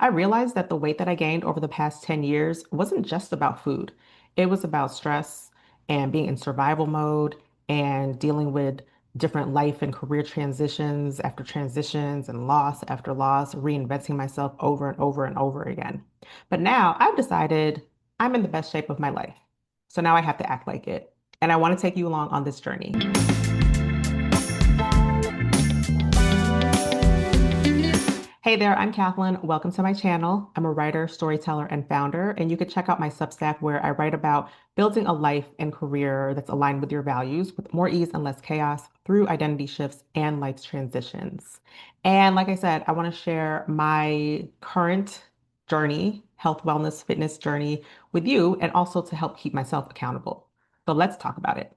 I realized that the weight that I gained over the past 10 years wasn't just about food. It was about stress and being in survival mode and dealing with different life and career transitions after transitions and loss after loss, reinventing myself over and over and over again. But now I've decided I'm in the best shape of my life. So now I have to act like it. And I want to take you along on this journey. Hey there, I'm Kathleen. Welcome to my channel. I'm a writer, storyteller, and founder, and you can check out my Substack where I write about building a life and career that's aligned with your values with more ease and less chaos through identity shifts and life's transitions. And like I said, I want to share my current journey, health, wellness, fitness journey with you, and also to help keep myself accountable. So let's talk about it.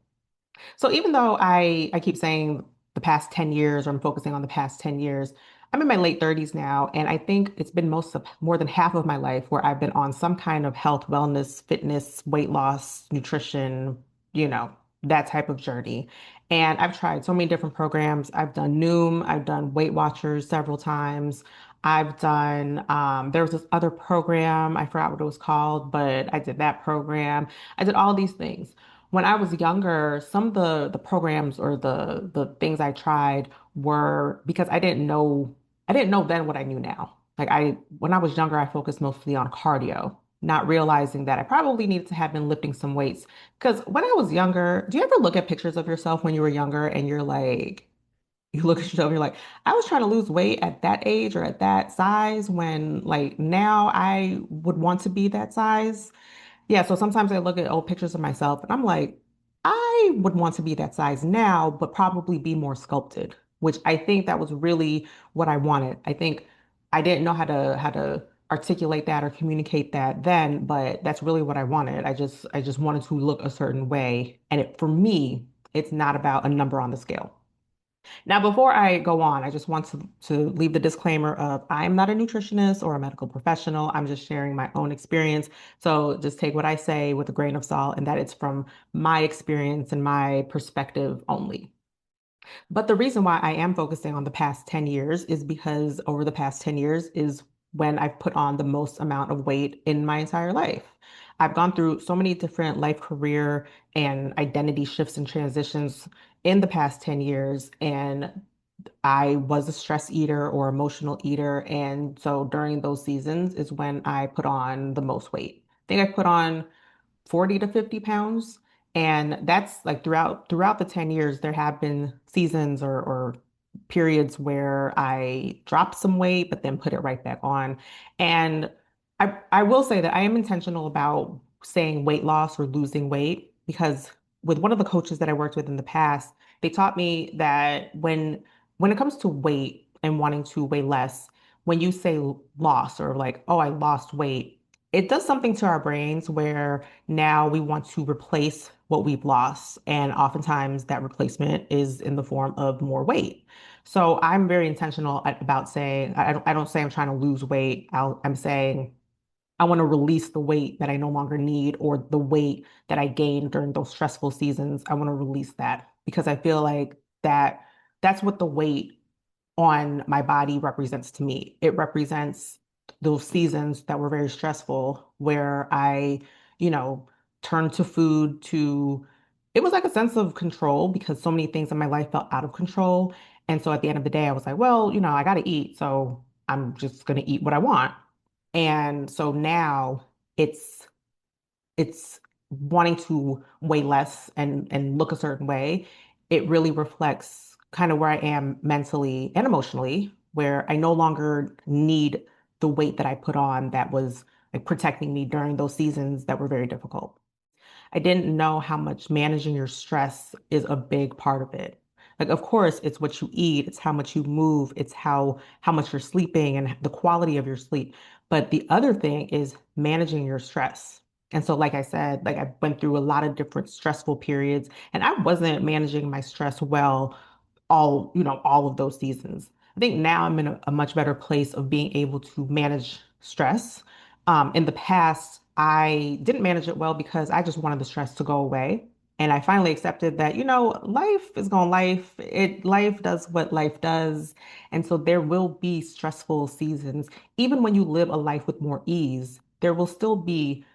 So even though I keep saying the past 10 years, or I'm focusing on the past 10 years, I'm in my late 30s now, and I think it's been more than half of my life where I've been on some kind of health, wellness, fitness, weight loss, nutrition, you know, that type of journey. And I've tried so many different programs. I've done Noom, I've done Weight Watchers several times. I've done, there was this other program, I forgot what it was called, but I did that program. I did all these things. When I was younger, some of the programs or the things I tried were because I didn't know then what I knew now. When I was younger, I focused mostly on cardio, not realizing that I probably needed to have been lifting some weights. Because when I was younger, do you ever look at pictures of yourself when you were younger and you're like, you look at yourself and you're like, I was trying to lose weight at that age or at that size when like now I would want to be that size. Yeah, so sometimes I look at old pictures of myself and I'm like, I would want to be that size now, but probably be more sculpted, which I think that was really what I wanted. I think I didn't know how to articulate that or communicate that then, but that's really what I wanted. I just wanted to look a certain way. And for me, it's not about a number on the scale. Now, before I go on, I just want to leave the disclaimer of I am not a nutritionist or a medical professional. I'm just sharing my own experience. So just take what I say with a grain of salt and that it's from my experience and my perspective only. But the reason why I am focusing on the past 10 years is because over the past 10 years is when I've put on the most amount of weight in my entire life. I've gone through so many different life, career, and identity shifts and transitions in the past 10 years. And I was a stress eater or emotional eater. And so during those seasons is when I put on the most weight. I think I put on 40 to 50 pounds. And that's like throughout the 10 years, there have been seasons or periods where I dropped some weight, but then put it right back on. And I will say that I am intentional about saying weight loss or losing weight because with one of the coaches that I worked with in the past, they taught me that when it comes to weight and wanting to weigh less, when you say loss or like, oh, I lost weight, it does something to our brains where now we want to replace what we've lost. And oftentimes that replacement is in the form of more weight. So I'm very intentional about saying, I don't say I'm trying to lose weight. I'm saying I want to release the weight that I no longer need or the weight that I gained during those stressful seasons. I want to release that because I feel like that's what the weight on my body represents to me. It represents those seasons that were very stressful where I, you know, turned to food to, it was like a sense of control because so many things in my life felt out of control. And so at the end of the day, I was like, well, I got to eat. So I'm just going to eat what I want. And so now it's it's wanting to weigh less and look a certain way. It really reflects kind of where I am mentally and emotionally, where I no longer need the weight that I put on that was like protecting me during those seasons that were very difficult. I didn't know how much managing your stress is a big part of it. Like, of course, it's what you eat, it's how much you move, it's how much you're sleeping and the quality of your sleep. But the other thing is managing your stress. And so, like I said, like I went through a lot of different stressful periods, and I wasn't managing my stress well all of those seasons. I think now I'm in a much better place of being able to manage stress. In the past, I didn't manage it well because I just wanted the stress to go away. And I finally accepted that, life is going life. Life does what life does. And so there will be stressful seasons. Even when you live a life with more ease, there will still be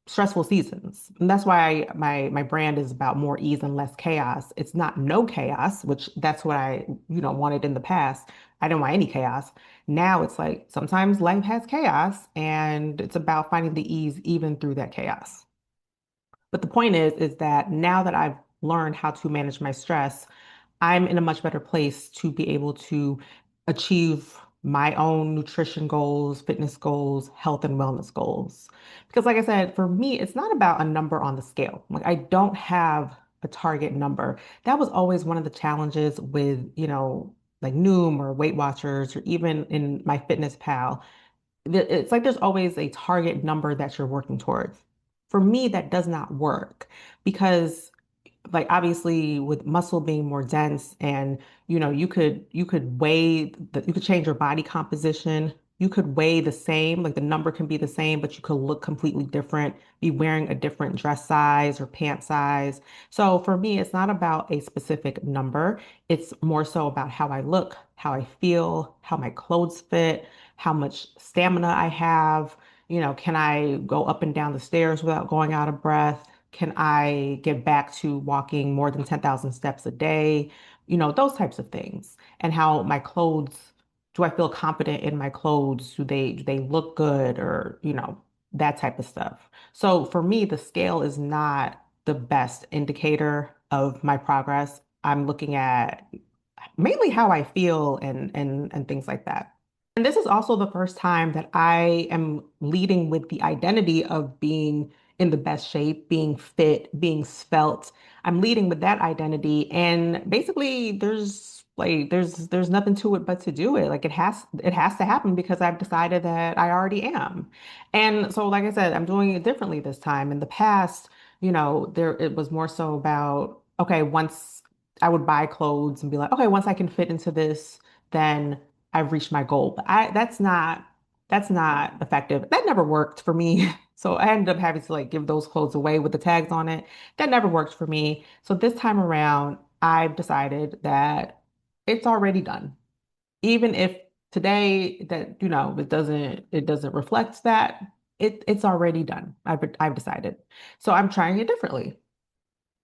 stressful seasons. And that's why my brand is about more ease and less chaos. It's not no chaos, which that's what I, wanted in the past. I didn't want any chaos. Now it's like sometimes life has chaos and it's about finding the ease even through that chaos. But the point is that now that I've learned how to manage my stress, I'm in a much better place to be able to achieve my own nutrition goals, fitness goals, health and wellness goals. Because like I said, for me, it's not about a number on the scale. Like I don't have a target number. That was always one of the challenges with, like Noom or Weight Watchers or even in my Fitness Pal. It's like there's always a target number that you're working towards. For me, that does not work because like obviously with muscle being more dense and you could you could change your body composition. You could weigh the same, like the number can be the same, but you could look completely different, be wearing a different dress size or pant size. So for me, it's not about a specific number. It's more so about how I look, how I feel, how my clothes fit, how much stamina I have. Can I go up and down the stairs without going out of breath? Can I get back to walking more than 10,000 steps a day? Those types of things. And how my clothes, do I feel confident in my clothes? Do they look good or, that type of stuff. So for me, the scale is not the best indicator of my progress. I'm looking at mainly how I feel and things like that. And this is also the first time that I am leading with the identity of being in the best shape, being fit, being svelte. I'm leading with that identity. And basically there's nothing to it but to do it. Like it has to happen because I've decided that I already am. And so like I said, I'm doing it differently this time. In the past, there it was more so about, okay, once I would buy clothes and be like, okay, once I can fit into this, then I've reached my goal. But that's not effective. That never worked for me. So I ended up having to like give those clothes away with the tags on it. That never worked for me. So this time around, I've decided that it's already done. Even if today that, it doesn't reflect that, it's already done. I've decided. So I'm trying it differently.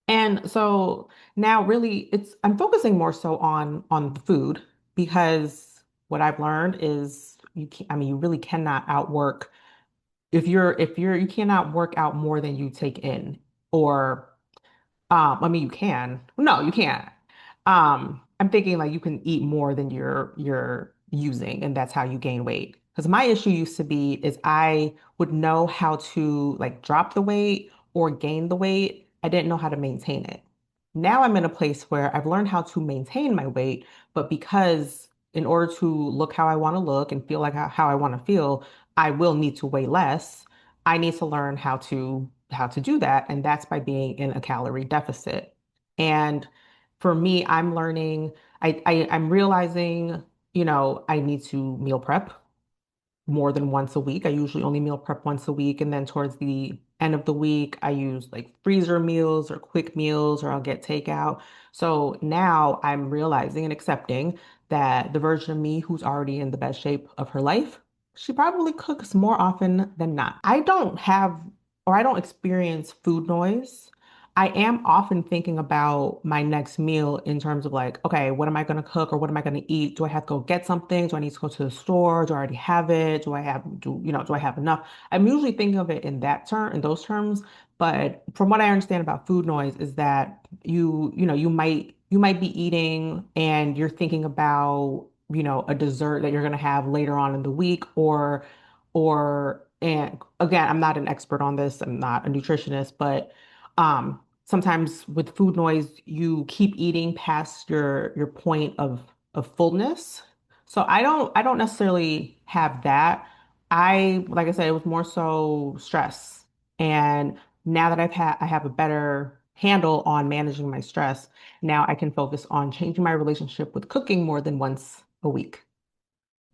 And so now really I'm focusing more so on the food because what I've learned is I mean you really cannot outwork if you're you cannot work out more than you take in or I mean, you can. No, you can't. I'm thinking like you can eat more than you're using, and that's how you gain weight. Because my issue used to be is I would know how to like drop the weight or gain the weight. I didn't know how to maintain it. Now I'm in a place where I've learned how to maintain my weight, but because in order to look how I want to look and feel like how I want to feel, I will need to weigh less. I need to learn how to do that, and that's by being in a calorie deficit. And for me, I'm learning, I'm realizing, I need to meal prep more than once a week. I usually only meal prep once a week. And then towards the end of the week, I use like freezer meals or quick meals, or I'll get takeout. So now I'm realizing and accepting that the version of me who's already in the best shape of her life, she probably cooks more often than not. I don't experience food noise. I am often thinking about my next meal in terms of like, okay, what am I going to cook or what am I going to eat? Do I have to go get something? Do I need to go to the store? Do I already have it? Do I have enough? I'm usually thinking of it in those terms. But from what I understand about food noise is that you might be eating and you're thinking about, a dessert that you're going to have later on in the week and again, I'm not an expert on this. I'm not a nutritionist, but sometimes with food noise, you keep eating past your point of fullness. So I don't necessarily have that. Like I said, it was more so stress. And now that I have a better handle on managing my stress, now I can focus on changing my relationship with cooking more than once a week.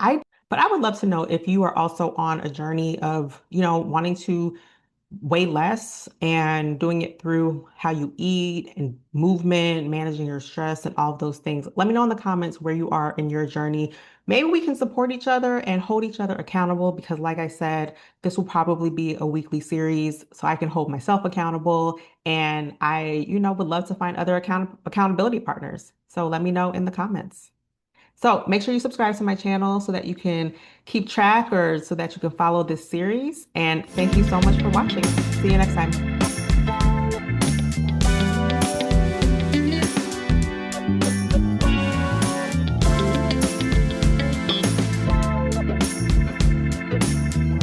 I, but I would love to know if you are also on a journey of, wanting to way less and doing it through how you eat and movement, managing your stress and all of those things. Let me know in the comments where you are in your journey. Maybe we can support each other and hold each other accountable because, like I said, this will probably be a weekly series so I can hold myself accountable. And I would love to find other accountability partners. So let me know in the comments. So make sure you subscribe to my channel so that you can keep track or so that you can follow this series. And thank you so much for watching. See you next time.